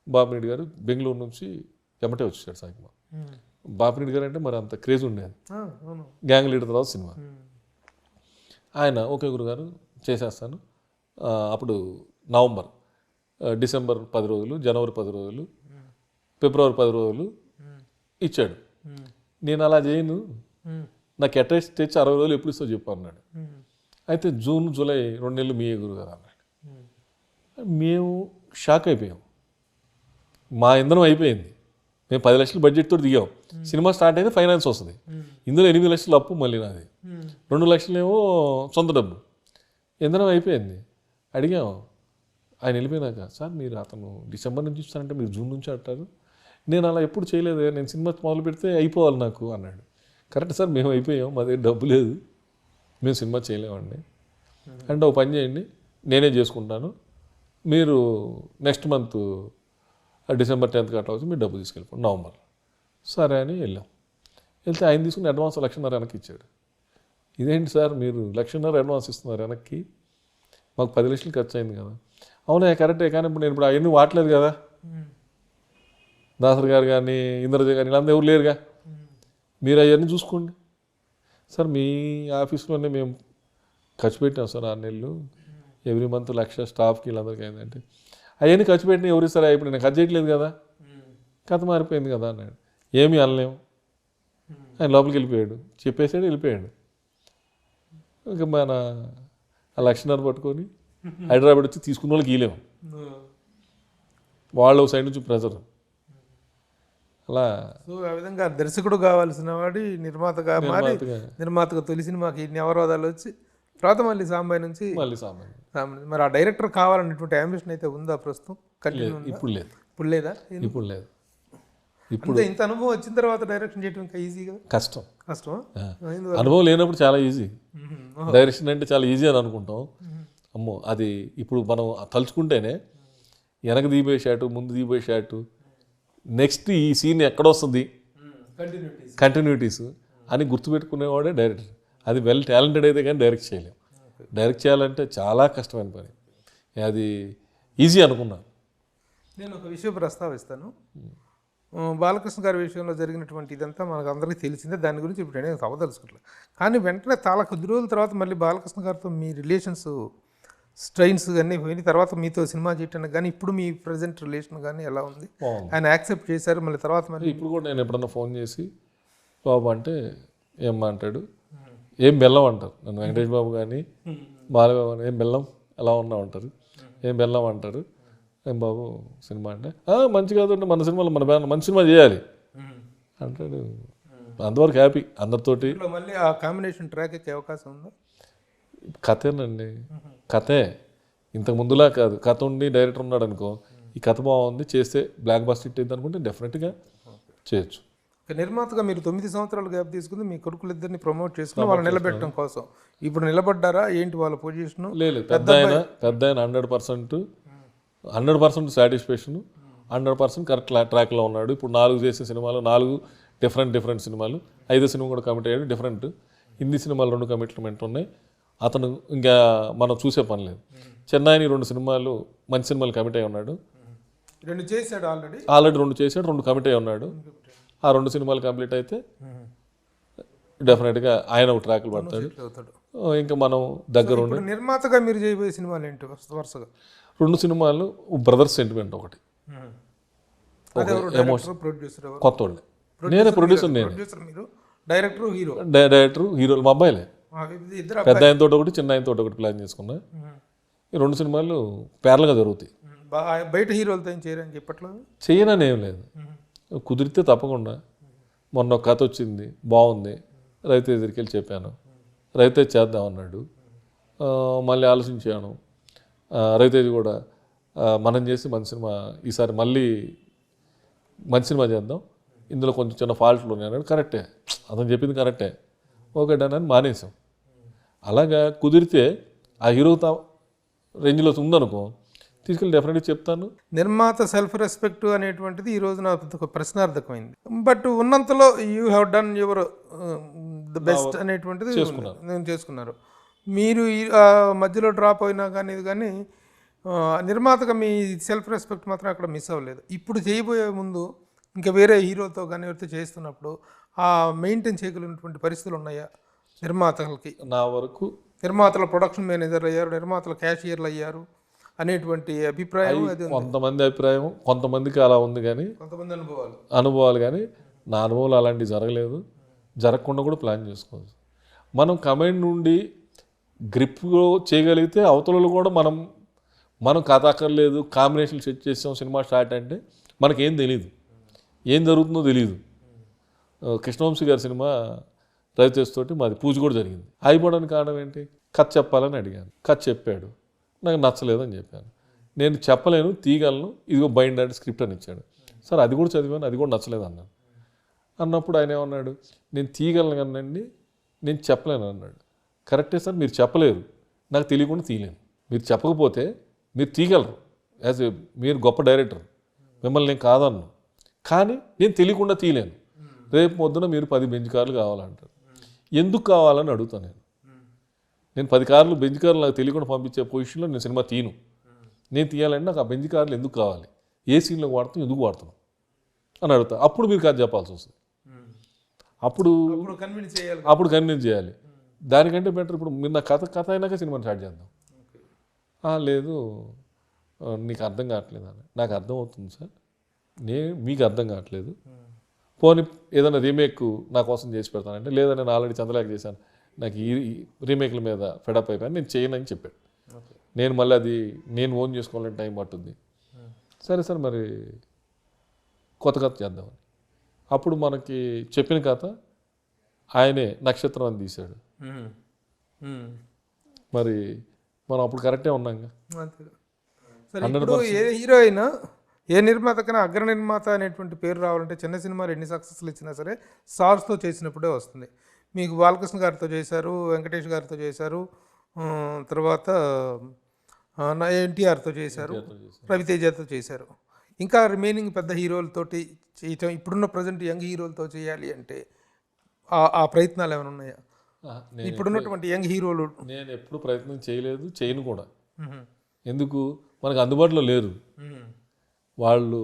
బాపిరెడ్డి గారు బెంగళూరు నుంచి ఎమ్మటే వచ్చాడు సాయి కుమార్. బాపిరెడ్డి గారు అంటే మరి అంత క్రేజ్ ఉండేది. గ్యాంగ్ లీడర్ తర్వాత సినిమా. ఆయన ఓకే గురుగారు చేసేస్తాను. అప్పుడు డిసెంబర్ 10 రోజులు, జనవరి 10 రోజులు, ఫిబ్రవరి 10 రోజులు ఇచ్చాడు. నేను అలా చేయను, నాకు అటెస్ట్ తెచ్చి 60 రోజులు ఎప్పుడు ఇస్తో చెప్పు అన్నాడు. అయితే జూన్, జూలై 2 నెలలు మీయే గురుగారు అన్నాడు. మేము షాక్ అయిపోయాం. మా ఇంధనం అయిపోయింది. మేము 10 లక్షలు బడ్జెట్తో దిగాం. సినిమా స్టార్ట్ అయితే ఫైనాన్స్ వస్తుంది. ఇందులో 8 లక్షలు అప్పు మళ్ళీ నాది, 2 లక్షలేమో సొంత డబ్బు. ఇంధనం అయిపోయింది. అడిగాం. ఆయన వెళ్ళిపోయినాక, సార్ మీరు అతను డిసెంబర్ నుంచి ఇస్తారంటే మీరు జూన్ నుంచి అంటారు, నేను అలా ఎప్పుడు చేయలేదు, నేను సినిమా మొదలు పెడితే అయిపోవాలి నాకు అన్నాడు. కరెక్ట్ సార్, మేము అయిపోయాం, మా దగ్గర డబ్బు లేదు, మేము సినిమా చేయలేమండి. అంటే ఒక పని చేయండి, నేనే చేసుకుంటాను, మీరు నెక్స్ట్ మంత్ డిసెంబర్ 10th అట్లా వచ్చి మీరు డబ్బు తీసుకెళ్ళిపోండి నవంబర్. సరే అని వెళ్ళాం. వెళ్తే ఆయన తీసుకుని అడ్వాన్స్ 1,00,000 వెనక్కి ఇచ్చాడు. ఇదేంటి సార్ మీరు 1,00,000 అడ్వాన్స్ ఇస్తున్నారు వెనక్కి, మాకు 10 లక్షలు ఖర్చు అయింది కదా. అవునా కరెక్టే, కానీ ఇప్పుడు నేను అవన్నీ వాడలేదు కదా, దాసరి గారు కానీ ఇంద్రజ కానీ వీళ్ళందరూ ఎవరు లేరుగా, మీరు అవన్నీ చూసుకోండి. సార్ మీ ఆఫీస్లోనే మేము ఖర్చు పెట్టాం సార్ 6 నెలలు, ఎవ్రీ మంత్ 1,00,000 స్టాఫ్కి వీళ్ళందరికీ అయిందంటే, అవన్నీ ఖర్చు పెట్టినా ఎవరు ఇస్తారా, ఇప్పుడు నేను ఖర్చు చేయట్లేదు కదా, కథ మారిపోయింది కదా అన్నాడు. ఏమీ అనలేము. ఆయన లోపలికి వెళ్ళిపోయాడు, చెప్పేసాడు, వెళ్ళిపోయాడు. ఇంకా మన 1,00,000 పట్టుకొని హైదరాబాద్ వచ్చి తీసుకున్న వాళ్ళకి ఇవ్వలేము, వాళ్ళు సైడ్ నుంచి ప్రెజర్. అలా సో ఆ విధంగా దర్శకుడు కావాల్సిన వాడి నిర్మాతగా మారి, నిర్మాతగా తొలి సినిమాకి ఇన్ని అవరోధాలు వచ్చి తర్వాత మళ్ళీ సాంబాయి నుంచి మళ్ళీ సామాన్యం. మరి ఆ డైరెక్టర్ కావాలనేటువంటి అంబిషన్ అయితే ఉందా ప్రస్తుతం? ఇప్పుడు లేదు. ఇప్పుడు లేదా? ఇప్పుడు లేదు. ఇప్పుడు అంటే ఇంత అనుభవం వచ్చిన తర్వాత డైరెక్షన్ చేయడం ఇంకా ఈజీ కదా? కష్టం. కష్టం. అనుభవం లేనప్పుడు చాలా ఈజీ. డైరెక్షన్ అంటే చాలా ఈజీ అని అనుకుంటాం. అమ్మో అది ఇప్పుడు మనం తలుచుకుంటేనే వెనక దిగిపోయే షాటు, ముందు దిగిపోయే షాటు, నెక్స్ట్ ఈ సీన్ ఎక్కడొస్తుంది, కంటిన్యూటీస్ అని గుర్తుపెట్టుకునేవాడే డైరెక్టర్. అది వెల్ టాలెంటెడ్ అయితే కానీ డైరెక్ట్ చేయలేం. డైరెక్ట్ చేయాలంటే చాలా కష్టమైన పని. అది ఈజీ అనుకున్నాను. నేను ఒక విషయం ప్రస్తావిస్తాను. బాలకృష్ణ గారి విషయంలో జరిగినటువంటి ఇదంతా మనకు అందరికీ తెలిసిందే, దాని గురించి ఇప్పుడు నేను అవదలుచుకోవట్లేదు. కానీ వెంటనే చాలా కొద్ది రోజుల తర్వాత మళ్ళీ బాలకృష్ణ గారితో మీ రిలేషన్స్ స్ట్రెయిన్స్ అన్నీ పోయిన తర్వాత మీతో సినిమా చేయటానికి కానీ ఇప్పుడు మీ ప్రజెంట్ రిలేషన్ కానీ ఎలా ఉంది? ఆయన యాక్సెప్ట్ చేశారు మళ్ళీ తర్వాత మళ్ళీ? ఇప్పుడు కూడా నేను ఎప్పుడన్నా ఫోన్ చేసి బాబు అంటే ఏమ్మా అంటాడు, ఏం బెల్లం అంటారు నన్ను, వెంకటేష్ బాబు కానీ బాలబాబు కానీ ఏం బెల్లం ఎలా ఉన్నావు అంటారు, ఏం బెల్లం అంటారు. ఏం బాబు సినిమా అంటే మంచి కాదు అంటే మన సినిమాలో మన మంచి సినిమా చేయాలి అంటాడు. అంతవరకు హ్యాపీ అందరితోటి. మళ్ళీ ఆ కాంబినేషన్ ట్రాక్ ఎక్కే అవకాశం ఉందా? కథేనండి, కథే. ఇంతకు ముందులా కాదు, కథ ఉండి డైరెక్టర్ ఉన్నాడు అనుకో, ఈ కథ బాగుంది చేస్తే బ్లాక్ బస్టర్ హిట్ అయింది అనుకుంటే డెఫినెట్గా చేయొచ్చు. నిర్మాతగా మీరు 9 సంవత్సరాలు గ్యాప్ తీసుకుని మీ కొడుకులిద్దరిని ప్రమోట్ చేసుకుని వాళ్ళు నిలబెట్టడం కోసం ఇప్పుడు నిలబడ్డారా ఏంటి వాళ్ళ పొజిషన్? లేదు, పెద్ద ఆయన 100% సాటిస్ఫాక్షన్, 100% కరెక్ట్ ట్రాక్లో ఉన్నాడు. ఇప్పుడు 4 చేసిన సినిమాలు, 4 డిఫరెంట్ సినిమాలు, 5వ సినిమా కూడా కమిట్ అయ్యాడు. డిఫరెంట్ హిందీ సినిమాలు 2 కమిట్మెంట్ ఉన్నాయి. అతను ఇంకా మనం చూసే పని లేదు. చెన్నైని 2 సినిమాలు మంచి సినిమాలు కమిట్ అయి ఉన్నాడు. 2 చేశాడు ఆల్రెడీ 2 చేశాడు, 2 కమిట్ అయి ఉన్నాడు. ఆ 2 సినిమాలు కంప్లీట్ అయితే డెఫినెట్గా ఆయన ఒక ట్రాక్లు పడతాడు. ఇంకా మనం దగ్గర ఉండి. నిర్మాతగా మీరు చేయబోయే సినిమాలు ఏంటి వరుసగా? 2 సినిమాలు, బ్రదర్స్ సెంటిమెంట్ ఒకటి, కొత్త వాళ్ళే. నేనే ప్రొడ్యూసర్, డైరెక్టర్ హీరోలు మా అబ్బాయిలే. పెద్ద ఆయనతో ఒకటి, చిన్న ఆయనతో ఒకటి ప్లాన్ చేసుకున్నా. ఈ 2 సినిమాలు ప్యారల్గా జరుగుతాయి. బయట హీరోలతో ఏం చేయరని చెప్పట్లేదు. చేయనని ఏం లేదు, కుదిరితే తప్పకుండా. మొన్న ఒక కథ వచ్చింది, బాగుంది, రవితేజ దగ్గరికి వెళ్ళి చెప్పాను, రవితేజ చేద్దాం అన్నాడు. మళ్ళీ ఆలోచించాను, రవితేజ కూడా మనం చేసి మంచి సినిమా, ఈసారి మళ్ళీ మంచి సినిమా చేద్దాం, ఇందులో కొంచెం చిన్న ఫాల్ట్లు ఉన్నాయి అన్నాడు. కరెక్టే, అతను చెప్పింది కరెక్టే, ఓకే డన్ అని మానేసాం. అలాగా కుదిరితే ఆ హీరో రేంజ్లో ఉందనుకో, తీసుకెళ్ళి డెఫినెట్గా చెప్తాను. నిర్మాత సెల్ఫ్ రెస్పెక్ట్ అనేటువంటిది ఈ రోజున ఒక ప్రశ్నార్థకమైంది. బట్ ఉన్నంతలో you have done your the best అనేటువంటిది నేను చేసుకున్నారు. మీరు మధ్యలో డ్రాప్ అయినా కానీ ఇది కానీ నిర్మాతగా మీ సెల్ఫ్ రెస్పెక్ట్ మాత్రం అక్కడ మిస్ అవ్వలేదు. ఇప్పుడు చేయబోయే ముందు ఇంకా వేరే హీరోతో కానీ ఎవరితో చేస్తున్నప్పుడు ఆ మెయింటైన్ చేయగలిగినటువంటి పరిస్థితులు ఉన్నాయా నిర్మాతలకి? నా వరకు నిర్మాతల ప్రొడక్షన్ మేనేజర్లు అయ్యారు, నిర్మాతల క్యాషియర్లు అయ్యారు అనేటువంటి అభిప్రాయం అది ఉంది. కొంతమంది అభిప్రాయం, కొంతమందికి అలా ఉంది, కానీ కొంతమంది అనుభవాలు కానీ నా అనుభవాలు అలాంటివి జరగలేదు, జరగకుండా కూడా ప్లాన్ చేసుకోవచ్చు. మనం కమెంట్ నుండి గ్రిప్లో చేయగలిగితే అవతలలో కూడా మనం కథ అక్కర్లేదు, కాంబినేషన్ సెట్ చేసాం, సినిమా స్టార్ట్ అంటే మనకేం తెలియదు, ఏం జరుగుతుందో తెలియదు. కృష్ణవంశీ గారి సినిమా రవితేజ తోటి మాది పూజ కూడా జరిగింది. అయిపోవడానికి కారణం ఏంటి? కథ చెప్పాలని అడిగాను, కథ చెప్పాడు, నాకు నచ్చలేదని చెప్పాను. నేను చెప్పలేను, తీయగలను, ఇదిగో బైండ్ అంటే స్క్రిప్ట్ అని ఇచ్చాడు. సార్ అది కూడా చదివాను, అది కూడా నచ్చలేదు అన్నాను. అన్నప్పుడు ఆయన ఏమన్నాడు, నేను తీయగలను కానండి, నేను చెప్పలేను అన్నాడు. కరెక్టే సార్, మీరు చెప్పలేరు, నాకు తెలియకుండా తీయలేను. మీరు చెప్పకపోతే మీరు తీయగలరు, యాజ్ ఏ మీరు గొప్ప డైరెక్టర్, మిమ్మల్ని నేను కాదన్ను, కానీ నేను తెలియకుండా తీయలేను. రేపు పొద్దున మీరు 10 బెంచ్ కార్లు కావాలంటారు, ఎందుకు కావాలని అడుగుతాను. నేను 10 కార్లు బెంచ్ కార్లు నాకు తెలియకుండా పంపించే పొజిషన్లో నేను సినిమా తీయను. నేను తీయాలంటే నాకు ఆ బెంచ్ కార్లు ఎందుకు కావాలి, ఏ సీన్లో వాడుతాం, ఎందుకు వాడుతున్నాం అని అడుగుతా. అప్పుడు మీరు కథ చెప్పాల్సి వస్తుంది, అప్పుడు కన్విన్స్ చేయాలి. దానికంటే బెటర్ ఇప్పుడు మీరు నా కథ అయినాక సినిమాని స్టార్ట్ చేద్దాం. లేదు నీకు అర్థం కావట్లేదు అని. నాకు అర్థం అవుతుంది సార్, మీకు అర్థం కావట్లేదు, పోనీ ఏదైనా రీమేక్ నా కోసం చేసి పెడతానంటే, లేదా నేను ఆల్రెడీ చంద్రలేఖ చేశాను, నాకు ఈ రీమేక్ల మీద ఫెడప్ అయిపోయాను, నేను చేయనని చెప్పాడు. నేను మళ్ళీ అది నేను ఓన్ చేసుకోవాలంటే టైం పట్టుద్ది. సరే సార్ మరి కొత్త కథ చేద్దామని. అప్పుడు మనకి చెప్పిన కథ ఆయనే నక్షత్రం అని తీశాడు. మరి మనం అప్పుడు కరెక్టే ఉన్నాంగా. ఇప్పుడు ఏ హీరో అయినా ఏ నిర్మాతకైనా అగ్ర నిర్మాత అనేటువంటి పేరు రావాలంటే చిన్న సినిమాలు ఎన్ని సక్సెస్లు ఇచ్చినా సరే స్టార్స్తో చేసినప్పుడే వస్తుంది. మీకు బాలకృష్ణ గారితో చేశారు, వెంకటేష్ గారితో చేశారు, తర్వాత ఎన్టీఆర్తో చేశారు, రవితేజతో చేశారు. ఇంకా రిమైనింగ్ పెద్ద హీరోలతోటి చేయటం, ఇప్పుడున్న ప్రజెంట్ యంగ్ హీరోలతో చేయాలి అంటే ఆ ప్రయత్నాలు ఏమైనా ఉన్నాయా? ఇప్పుడున్నటువంటి యంగ్ హీరోలు నేను ఎప్పుడు ప్రయత్నం చేయలేదు, చేయను కూడా. ఎందుకు, మనకు అందుబాటులో లేరు వాళ్ళు.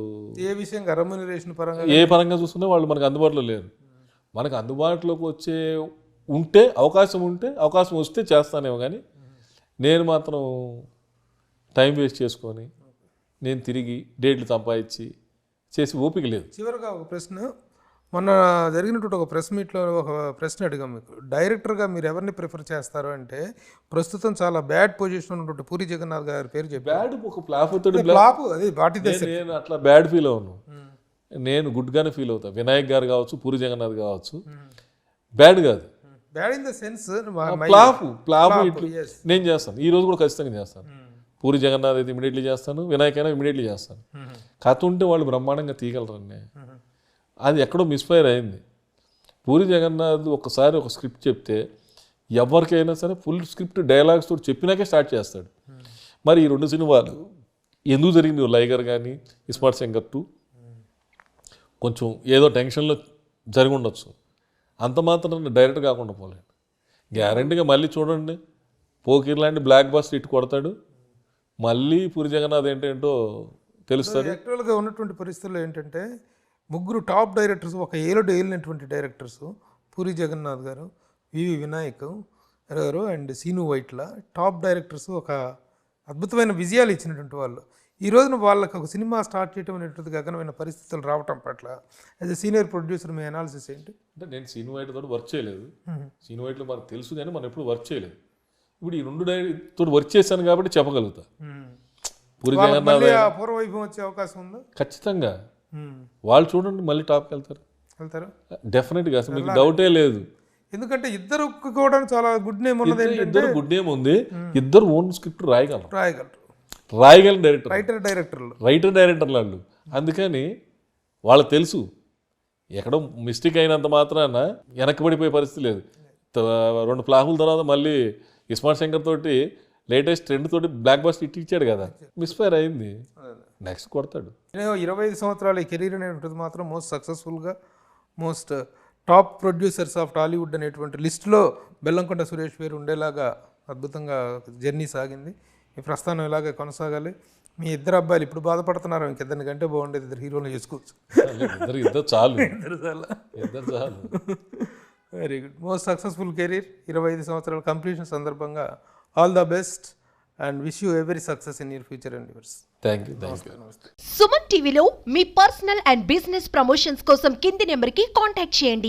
ఏ విషయంగా, రెమ్యూనరేషన్ పరంగా, ఏ పరంగా చూసుకున్నా వాళ్ళు మనకు అందుబాటులో లేరు. మనకు అందుబాటులోకి అవకాశం వస్తే చేస్తానేమో, కానీ నేను మాత్రం టైం వేస్ట్ చేసుకొని నేను తిరిగి డేట్లు సంపాదించి చేసి ఓపిక లేదు. చివరిగా ఒక ప్రశ్న, మొన్న జరిగినటువంటి ఒక ప్రెస్ మీట్లో ఒక ప్రశ్న అడిగాం మీకు. డైరెక్టర్గా మీరు ఎవరిని ప్రిఫర్ చేస్తారు అంటే ప్రస్తుతం చాలా బ్యాడ్ పొజిషన్ ఉన్నటువంటి పూరి జగన్నాథ్ గారి పేరు చెప్పి. బ్యాడ్ ఒక ఫ్లాప్ అవుతాడు, నేను అట్లా బ్యాడ్ ఫీల్ అవును, నేను గుడ్గానే ఫీల్ అవుతా. వినాయక్ గారు కావచ్చు, పూరి జగన్నాథ్ కావచ్చు, బ్యాడ్ కాదు, bad in the sense flop నేను చేస్తాను, ఈ రోజు కూడా ఖచ్చితంగా చేస్తాను. పూరి జగన్నాథ్ అయితే ఇమీడియట్లీ చేస్తాను, వినాయక్ అయినా ఇమీడియట్లీ చేస్తాను. కథ ఉంటే వాళ్ళు బ్రహ్మాండంగా తీయగలరండి. అది ఎక్కడో మిస్ఫైర్ అయింది. పూరి జగన్నాథ్ ఒకసారి ఒక స్క్రిప్ట్ చెప్తే ఎవరికైనా సరే ఫుల్ స్క్రిప్ట్ డైలాగ్స్ తోటి చెప్పినాకే స్టార్ట్ చేస్తాడు. మరి ఈ 2 సినిమాలు ఎందుకు జరిగింది? లైగర్ కానీ ఇస్మార్ట్ శంకర్ 2 కొంచెం ఏదో టెన్షన్లో జరిగి ఉండొచ్చు, అంత మాత్రం డైరెక్ట్ కాకుండా పోలేడు. గ్యారంటీగా మళ్ళీ చూడండి, పోకిర్ లాంటి బ్లాక్ బస్టర్ ఇటు కొడతాడు, మళ్ళీ పూరి జగన్నాథ్ ఏంటేంటో తెలుస్తుంది. యాక్చువల్గా ఉన్నటువంటి పరిస్థితుల్లో ఏంటంటే ముగ్గురు టాప్ డైరెక్టర్స్, ఒక ఏలినటువంటి డైరెక్టర్స్, పూరి జగన్నాథ్ గారు, VV Vinayak garu and Seenu Vaitla top directors, ఒక అద్భుతమైన విజయాలు ఇచ్చినటువంటి వాళ్ళు. ఈ రోజున వాళ్ళకి ఒక సినిమా స్టార్ట్ చేయడం అనేటువంటి గగనమైన పరిస్థితులు రావటం పట్ల as a senior producer me analysis ఏంటి? అంటే నేను సీను వైట్ తోటి వర్క్ చేయలేదు, సీను వైట్లో మనకు తెలుసు కానీ మనం ఎప్పుడు వర్క్ చేయలేదు. ఇప్పుడు ఈ 2 తోటి వర్క్ చేశాను కాబట్టి చెప్పగలుగుతా. పూరి వాళ్ళకి జగన్నాథ్ మళ్ళీ ఆ పూర్వవైభవం వచ్చే అవకాశం ఉందా? ఖచ్చితంగా వాళ్ళు చూడండి మళ్ళీ టాప్కి వెళ్తారు వెళ్తారు డెఫినెట్గా, అసలు మీకు డౌటే లేదు. ఎందుకంటే ఇద్దరు కూడా చాలా గుడ్ నేమ్ ఉన్నది ఏంటంటే ఇద్దరు గుడ్ నేమ్ ఉంది, ఇద్దరు ఓన్ స్క్రిప్ట్ రాయగలరు రాయగలరు డైరెక్టర్ డైరెక్టర్లు రైటర్ డైరెక్టర్లు వాళ్ళు. అందుకని వాళ్ళకి తెలుసు ఎక్కడో మిస్టేక్ అయినంత మాత్రాన వెనక్కి పడిపోయే పరిస్థితి లేదు. 2 ఫ్లాపుల తర్వాత మళ్ళీ ఇస్మార్ట్ శంకర్ తోటి లేటెస్ట్ ట్రెండ్ తోటి బ్లాక్ బస్టర్ ఇచ్చాడు కదా, మిస్ఫైర్ అయింది, నెక్స్ట్ కొడతాడు. 25 సంవత్సరాల ఈ కెరీర్ అనేటువంటిది మాత్రం మోస్ట్ సక్సెస్ఫుల్గా most top producers of Tollywood అనేటువంటి లిస్టులో బెల్లంకొండ సురేష్ పేరు ఉండేలాగా అద్భుతంగా జర్నీ సాగింది. ఈ ప్రస్థానం ఇలాగే కొనసాగాలి. మీ ఇద్దరు అబ్బాయిలు ఇప్పుడు బాధపడుతున్నారు, ఇంకిద్దరిని కంటే బాగుండేది, ఇద్దరు హీరోలు చేసుకోవచ్చు. ఇద్దరు చాలు, ఇద్దరు చాలు. Very good. Most successful career 25 సంవత్సరాల కంప్లీషన్ సందర్భంగా all the best and wish you every success in your future endeavours. Thank you. Suman టీవీలో మీ పర్సనల్ అండ్ బిజినెస్ ప్రమోషన్స్ కోసం కింది నెంబర్కి కాంటాక్ట్ చేయండి.